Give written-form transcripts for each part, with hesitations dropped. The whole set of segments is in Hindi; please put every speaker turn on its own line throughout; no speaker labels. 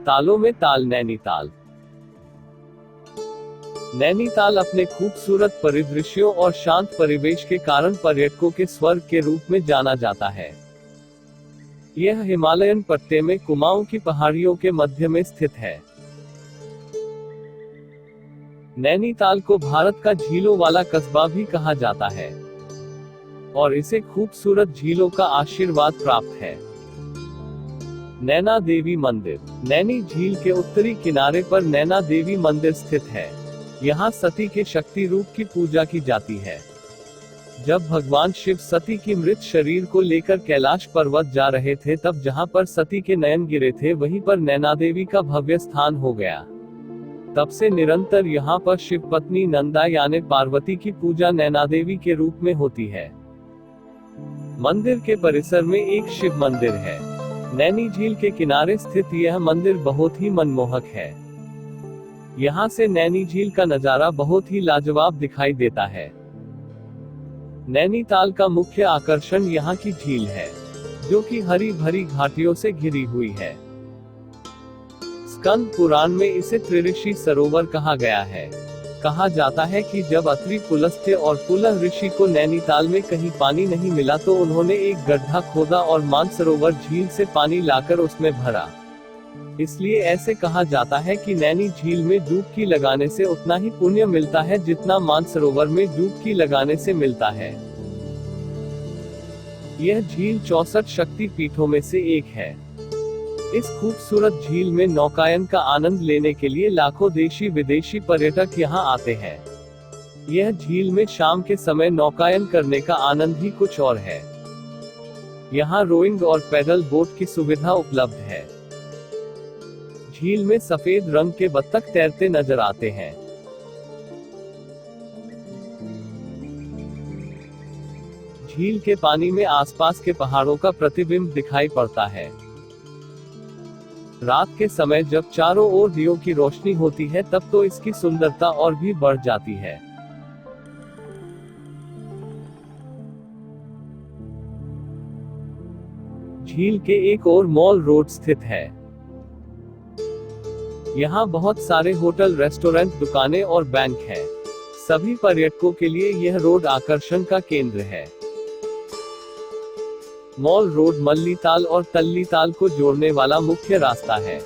तालों में ताल नैनीताल। नैनीताल अपने खूबसूरत परिदृश्यों और शांत परिवेश के कारण पर्यटकों के स्वर्ग के रूप में जाना जाता है। यह हिमालयन पट्टे में कुमाऊं की पहाड़ियों के मध्य में स्थित है। नैनीताल को भारत का झीलों वाला कस्बा भी कहा जाता है और इसे खूबसूरत झीलों का आशीर्वाद प्राप्त है। नैना देवी मंदिर। नैनी झील के उत्तरी किनारे पर नैना देवी मंदिर स्थित है। यहाँ सती के शक्ति रूप की पूजा की जाती है। जब भगवान शिव सती की मृत शरीर को लेकर कैलाश पर्वत जा रहे थे, तब जहाँ पर सती के नयन गिरे थे वहीं पर नैना देवी का भव्य स्थान हो गया। तब से निरंतर यहाँ पर शिव पत्नी नंदा यानी पार्वती की पूजा नैना देवी के रूप में होती है। मंदिर के परिसर में एक शिव मंदिर है। नैनी झील के किनारे स्थित यह मंदिर बहुत ही मनमोहक है। यहाँ से नैनी झील का नजारा बहुत ही लाजवाब दिखाई देता है। नैनीताल का मुख्य आकर्षण यहाँ की झील है, जो कि हरी भरी घाटियों से घिरी हुई है। स्कंद पुराण में इसे त्रिऋषि सरोवर कहा गया है। कहा जाता है कि जब अत्रि पुलस्त्य और पुलह ऋषि को नैनीताल में कहीं पानी नहीं मिला तो उन्होंने एक गड्ढा खोदा और मानसरोवर झील से पानी लाकर उसमें भरा। इसलिए ऐसे कहा जाता है कि नैनी झील में डुबकी लगाने से उतना ही पुण्य मिलता है जितना मानसरोवर में डुबकी लगाने से मिलता है। यह झील 64 शक्ति पीठों में से एक है। इस खूबसूरत झील में नौकायन का आनंद लेने के लिए लाखों देशी विदेशी पर्यटक यहाँ आते हैं। यह झील में शाम के समय नौकायन करने का आनंद ही कुछ और है। यहाँ रोइंग और पैडल बोट की सुविधा उपलब्ध है। झील में सफेद रंग के बत्तख तैरते नजर आते हैं। झील के पानी में आसपास के पहाड़ों का प्रतिबिंब दिखाई पड़ता है। रात के समय जब चारों ओर दियों की रोशनी होती है तब तो इसकी सुंदरता और भी बढ़ जाती है। झील के एक ओर मॉल रोड स्थित है। यहाँ बहुत सारे होटल, रेस्टोरेंट, दुकानें और बैंक हैं। सभी पर्यटकों के लिए यह रोड आकर्षण का केंद्र है। मॉल रोड मल्लीताल और तल्लीताल को जोड़ने वाला मुख्य रास्ता है।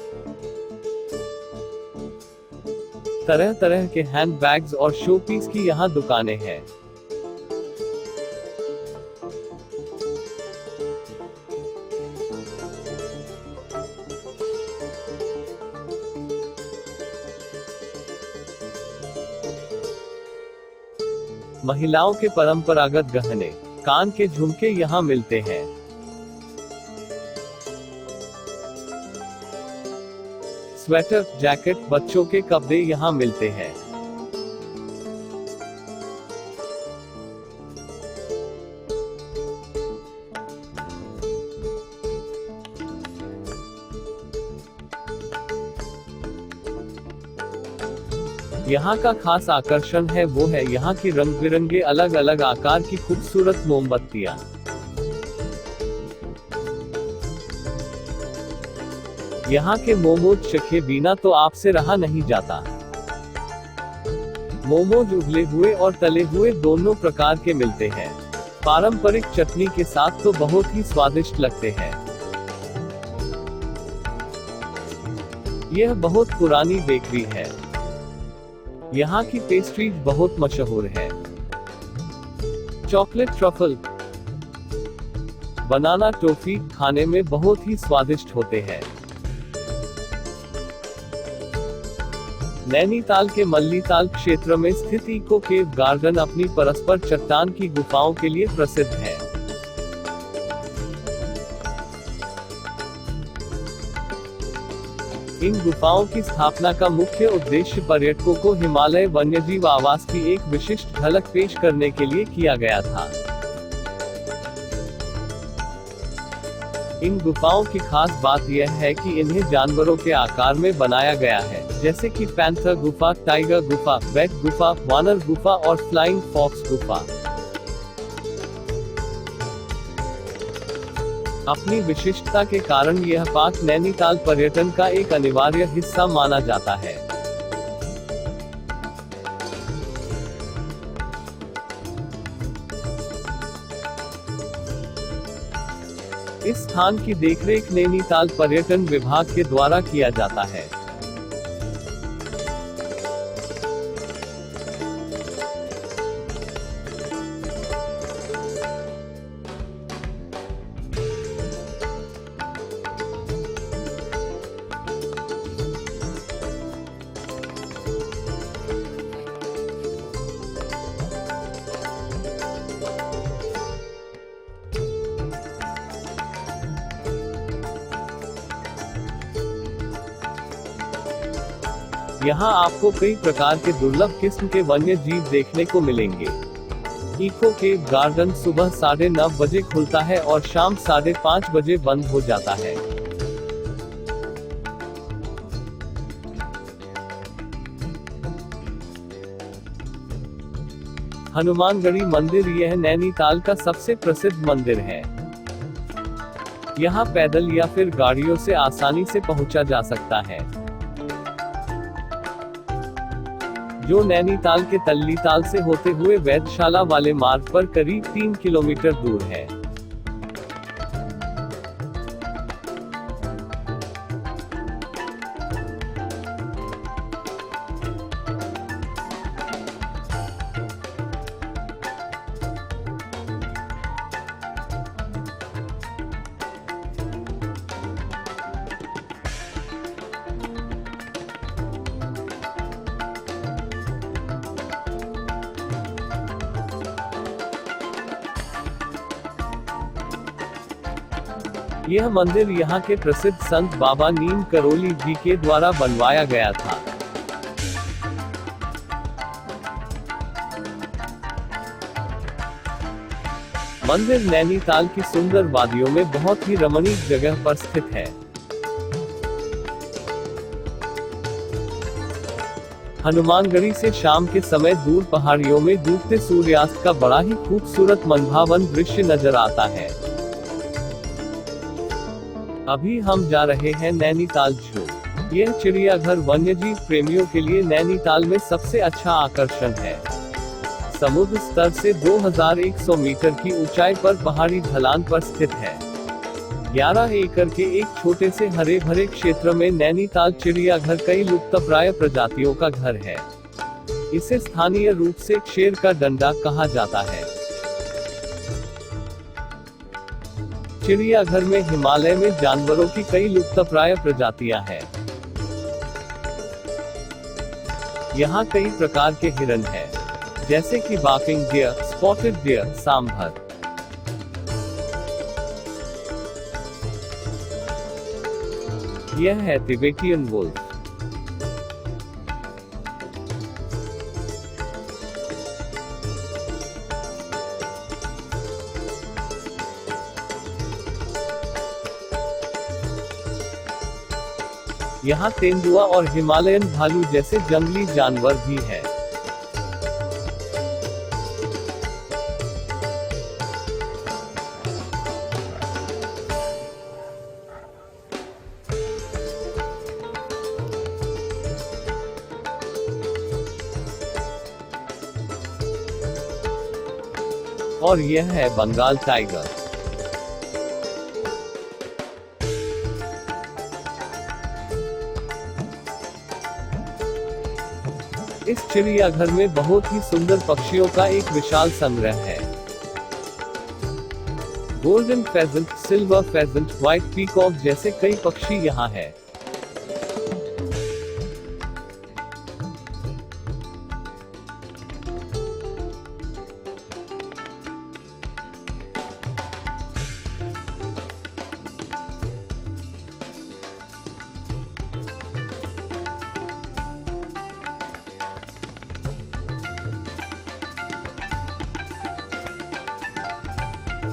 तरह तरह के हैंडबैग्स और शोपीस की यहाँ दुकानें हैं। महिलाओं के परंपरागत गहने, कान के झुमके यहाँ मिलते हैं। स्वेटर, जैकेट, बच्चों के कपड़े यहाँ मिलते हैं। यहाँ का खास आकर्षण है वो है यहाँ की रंग बिरंगे अलग अलग आकार की खूबसूरत मोमबत्तियाँ। यहाँ के मोमोज चखे बिना तो आपसे रहा नहीं जाता। मोमोज उबले हुए और तले हुए दोनों प्रकार के मिलते हैं। पारंपरिक चटनी के साथ तो बहुत ही स्वादिष्ट लगते हैं। यह बहुत पुरानी बेकरी है। यहाँ की पेस्ट्रीज बहुत मशहूर है। चॉकलेट ट्रफल, बनाना टॉफी खाने में बहुत ही स्वादिष्ट होते हैं। नैनीताल के मल्लीताल क्षेत्र में स्थित इको केव गार्डन अपनी परस्पर चट्टान की गुफाओं के लिए प्रसिद्ध है। इन गुफाओं की स्थापना का मुख्य उद्देश्य पर्यटकों को हिमालय वन्यजीव आवास की एक विशिष्ट झलक पेश करने के लिए किया गया था। इन गुफाओं की खास बात यह है कि इन्हें जानवरों के आकार में बनाया गया है, जैसे कि पैंथर गुफा, टाइगर गुफा, बैट गुफा, वानर गुफा और फ्लाइंग फॉक्स गुफा। अपनी विशिष्टता के कारण यह पार्क नैनीताल पर्यटन का एक अनिवार्य हिस्सा माना जाता है। इस स्थान की देखरेख नैनीताल पर्यटन विभाग के द्वारा किया जाता है। यहाँ आपको कई प्रकार के दुर्लभ किस्म के वन्य जीव देखने को मिलेंगे। इको केव गार्डन सुबह 9:30 बजे खुलता है और शाम 5:30 बजे बंद हो जाता है। हनुमानगढ़ी मंदिर यह नैनीताल का सबसे प्रसिद्ध मंदिर है। यहाँ पैदल या फिर गाड़ियों से आसानी से पहुँचा जा सकता है, जो नैनीताल के तल्लीताल से होते हुए वैधशाला वाले मार्ग पर करीब 3 किलोमीटर दूर है। यह मंदिर यहाँ के प्रसिद्ध संत बाबा नीम करोली जी के द्वारा बनवाया गया था। मंदिर नैनीताल की सुंदर वादियों में बहुत ही रमणीक जगह पर स्थित है। हनुमानगढ़ी से शाम के समय दूर पहाड़ियों में डूबते सूर्यास्त का बड़ा ही खूबसूरत मनभावन दृश्य नजर आता है। अभी हम जा रहे हैं नैनीताल जू। यह चिड़ियाघर वन्यजीव प्रेमियों के लिए नैनीताल में सबसे अच्छा आकर्षण है। समुद्र स्तर से 2100 मीटर की ऊंचाई पर पहाड़ी ढलान पर स्थित है। 11 एकड़ के एक छोटे से हरे भरे क्षेत्र में नैनीताल चिड़ियाघर कई लुप्तप्राय प्रजातियों का घर है। इसे स्थानीय रूप से शेर का डंडा कहा जाता है। चिड़ियाघर में हिमालय में जानवरों की कई लुप्तप्राय प्रजातियां हैं। यहाँ कई प्रकार के हिरन हैं, जैसे कि barking deer, spotted deer, sambar. यह है तिबेटियन वुल्फ। यहाँ तेंदुआ और हिमालयन भालू जैसे जंगली जानवर भी हैं। और यह है बंगाल टाइगर। इस चिड़ियाघर में बहुत ही सुंदर पक्षियों का एक विशाल संग्रह है। Golden pheasant, silver pheasant, white peacock जैसे कई पक्षी यहाँ हैं।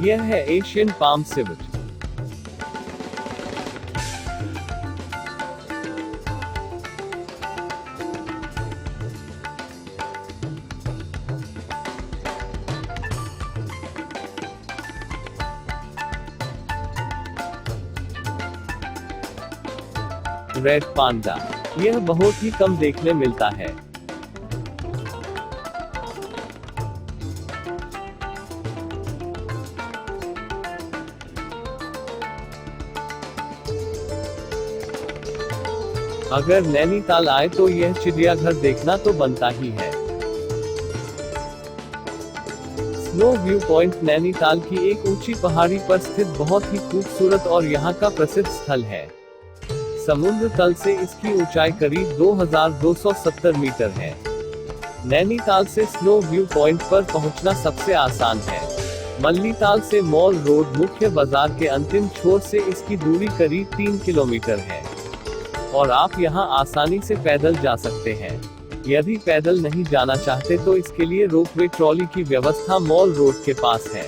यह है Asian palm civet. Red panda. यह बहुत ही कम देखने मिलता है। अगर नैनीताल आए तो यह चिड़ियाघर देखना तो बनता ही है। स्नो व्यू पॉइंट नैनीताल की एक ऊंची पहाड़ी पर स्थित बहुत ही खूबसूरत और यहां का प्रसिद्ध स्थल है। समुद्र तल से इसकी ऊंचाई करीब 2270 मीटर है। नैनीताल से स्नो व्यू पॉइंट पर पहुंचना सबसे आसान है। मल्लीताल से मॉल रोड मुख्य बाजार के अंतिम छोर से इसकी दूरी करीब 3 किलोमीटर है और आप यहां आसानी से पैदल जा सकते हैं। यदि पैदल नहीं जाना चाहते तो इसके लिए रोपवे ट्रॉली की व्यवस्था मॉल रोड के पास है।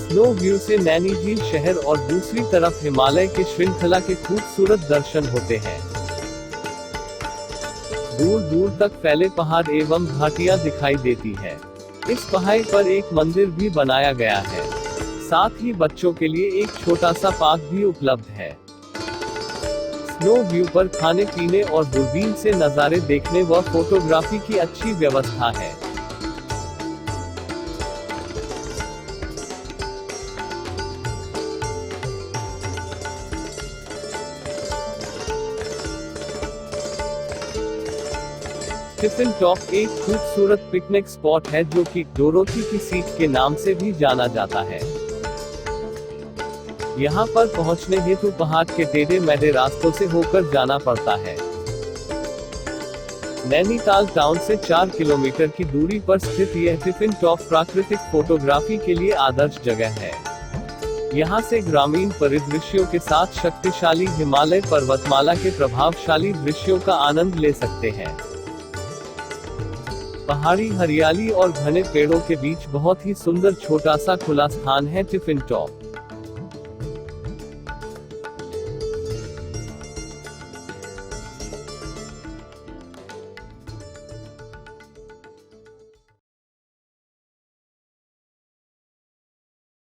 स्नो व्यू से नैनी झील शहर और दूसरी तरफ हिमालय के श्रृंखला के खूबसूरत दर्शन होते हैं। दूर दूर तक फैले पहाड़ एवं घाटियां दिखाई देती है। इस पहाड़ी पर एक मंदिर भी बनाया गया है। साथ ही बच्चों के लिए एक छोटा सा पार्क भी उपलब्ध है। स्नो व्यू पर खाने पीने और दूरबीन से नज़ारे देखने व फोटोग्राफी की अच्छी व्यवस्था है। टिफिन टॉप एक खूबसूरत पिकनिक स्पॉट है जो कि डोरोथी की सीट के नाम से भी जाना जाता है। यहाँ पर पहुँचने हेतु पहाड़ के टेढ़े मेढ़े रास्तों से होकर जाना पड़ता है। नैनीताल टाउन से 4 किलोमीटर की दूरी पर स्थित यह टिफिन टॉप प्राकृतिक फोटोग्राफी के लिए आदर्श जगह है। यहाँ से ग्रामीण परिदृश्यों के साथ शक्तिशाली हिमालय पर्वतमाला के प्रभावशाली दृश्यों का आनंद ले सकते हैं। पहाड़ी हरियाली और घने पेड़ों के बीच बहुत ही सुंदर छोटा सा खुला स्थान है टिफिन टॉप।